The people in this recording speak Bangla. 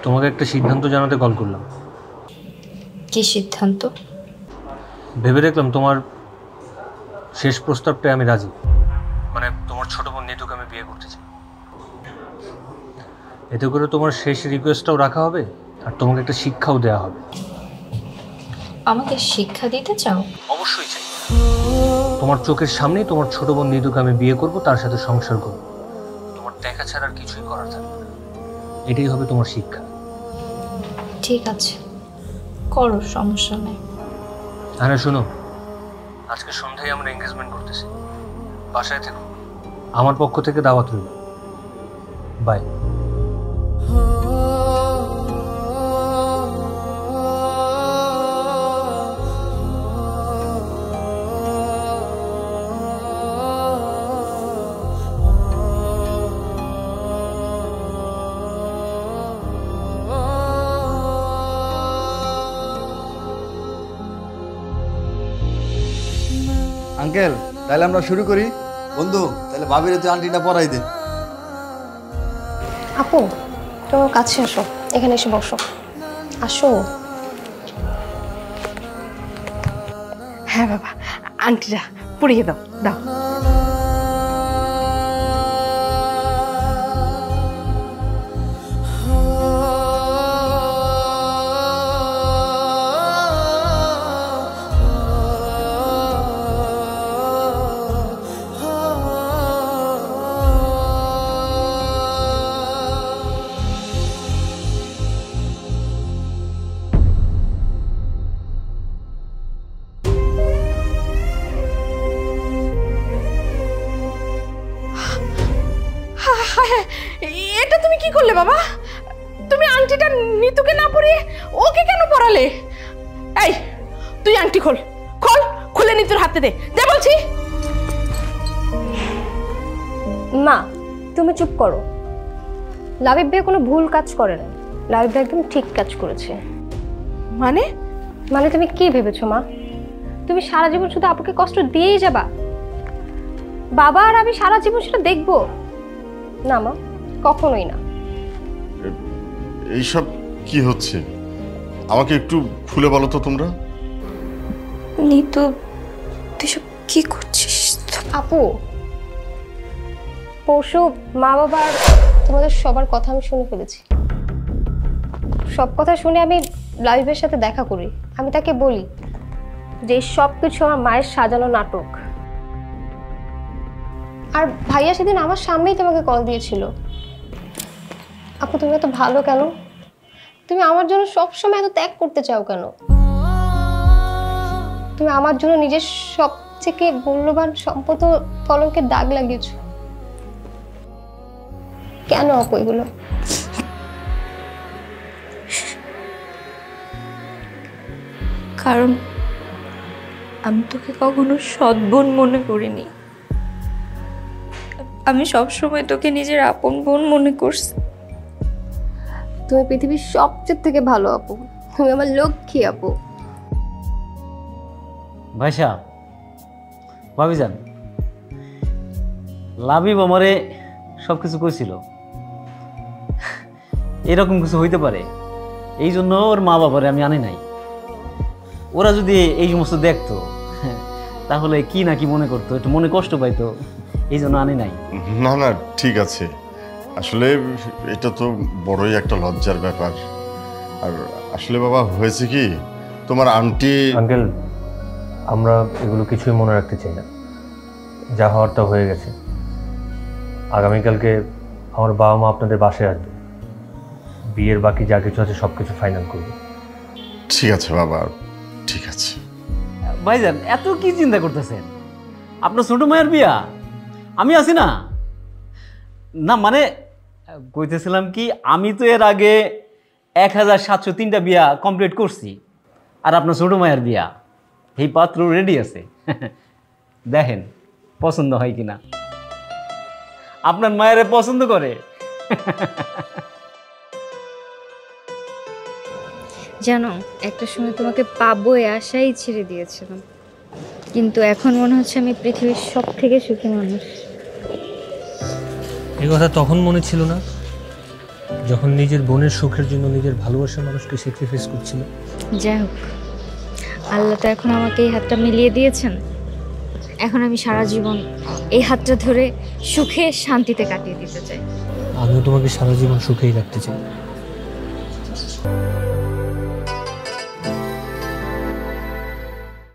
তোমাকে একটা সিদ্ধান্ত জানাতে কল করলাম। কি সিদ্ধান্ত? ভেবে দেখলাম তোমার শেষ প্রস্তাবটায় আমি রাজি। মানে তোমার ছোট বোন নিতুকে আমি বিয়ে করতে চাই। এতে করে তোমার শেষ রিকোয়েস্টটাও রাখা হবে আর তোমাকে একটা শিক্ষাও দেওয়া হবে। আমাকে শিক্ষা দিতে চাও? অবশ্যই চাই। তোমার চোখের সামনেই তোমার ছোট বোন নিতুকে আমি বিয়ে করব, তার সাথে সংসার করব। তোমার দেখা ছাড়া আর কিছুই করার থাকবে না। এটাই হবে তোমার শিক্ষা। ঠিক আছে, করো, সমস্যা নেই। হ্যাঁ শোনো, আজকে সন্ধ্যায় আমরা এনগেজমেন্ট করতেছি। বাসায় থেকো, আমার পক্ষ থেকে দাওয়াত রইল। বাই। আঙ্কেল, তাহলে আমরা শুরু করি। বন্ধু, তাহলে ভাবির তুই আন্টিটা পরাই দে। আপু, তোমার কাছে আসো, এখানে এসে বসো। আসো। হ্যাঁ বাবা, আন্টিরা পরিয়ে দাও দাও। এটা তুমি কি করলে বাবা? তুমি আংটিটা নিতুকে না পরিয়ে ওকে কেন পরালে? এই, তুই আংটি খোল, খোল, খুলে নিতুর হাতে দে, দে বলছি। মা, তুমি চুপ করো। লাবিব ভাই কোনো ভুল কাজ করে না, লাবিব ভাই একদম ঠিক কাজ করেছে। মানে? মানে তুমি কি ভেবেছো মা? তুমি সারা জীবন শুধু আপুকে কষ্ট দিয়েই যাবা? বাবা আর আমি সারা জীবন সেটা দেখবো না মা, কখনোই না। এইসব কি হচ্ছে আমাকে একটু খুলে বলো তো তোমরা। নিতু, তুই সব কি করছিস? আপু, পরশু মা বাবার তোমাদের সবার কথা আমি শুনে ফেলেছি। সব কথা শুনে আমি লাবিবের সাথে দেখা করি। আমি তাকে বলি যে সব কিছু আমার মায়ের সাজানো নাটক। আর ভাইয়া সেদিন আমার সামনেই তোমাকে কল দিয়েছিল। আপু, তুমি এত ভালো কেন? তুমি আমার জন্য সবসময় এত ত্যাগ করতে চাও কেন? তুমি আমার জন্য নিজের সবথেকে মূল্যবান সম্পদ ও কলঙ্কের দাগ লাগিয়েছো। কেন আপু এগুলো? কারণ আমি তোকে কখনো সৎ বোন মনে করিনি। আমি সবসময় তোকে নিজের আপন বোন মনে করছি। তুমি পৃথিবীর সবচেয়ে থেকে ভালো আপু, তুমি আমার লক্ষ্মী আপু। ভাইসা, ভাবিজান, লাবিব আমারে সবকিছু কইছিল। এরকম কিছু হইতে পারে, এই জন্য ওর মা বাবারে আমি আনি নাই। ওরা যদি এই সমস্ত দেখতো তাহলে কি না কি মনে করতো, একটু মনে কষ্ট পাইতো, এই জন্য আনি নাই। না না, ঠিক আছে। আসলে এটা তো বড়ই একটা লজ্জার ব্যাপার। আর আসলে বাবা, হয়েছে কি, তোমার আন্টি। আঙ্কেল, আমরা এগুলো কিছুই মনে রাখতে চাই না। যা হওয়ার তা হয়ে গেছে। আগামীকালকে আমার বাবা মা আপনাদের বাসায় আসবে। বিয়ের বাকি যা কিছু আছে সব কিছু ফাইনাল করবে। ঠিক আছে বাবা, ঠিক আছে। ভাইজান, এত কি চিন্তা করতেছেন? আপনার ছোট মায়ের বিয়া, আমি আছি না। না মানে কইতেছিলাম কি, আমি তো এর আগে 1703টা বিয়া কমপ্লিট করছি। আর আপনার ছোট মায়ের বিয়া, এই পাত্র রেডি আছে। দেখেন পছন্দ হয় কিনা। আপনার মায়ের পছন্দ করে। জানো, একটা সময় তোমাকে পাবো এই আশাই ছেড়ে দিয়েছিলাম, কিন্তু এখন মনে হচ্ছে আমি পৃথিবীর সব থেকে সুখী মানুষ। এই কথা তখন মনে ছিল না, যখন নিজের বোনের সুখের জন্য নিজের ভালোবাসার মানুষকে স্যাক্রিফাইস করছিল। যাই হোক, আল্লাহ তো এখন আমাকে এই হাতটা মিলিয়ে দিয়েছেন। এখন আমি সারা জীবন এই হাতটা ধরে সুখে শান্তিতে কাটিয়ে দিতে চাই। আমিও তোমাকে সারা জীবন সুখেই রাখতে চাই।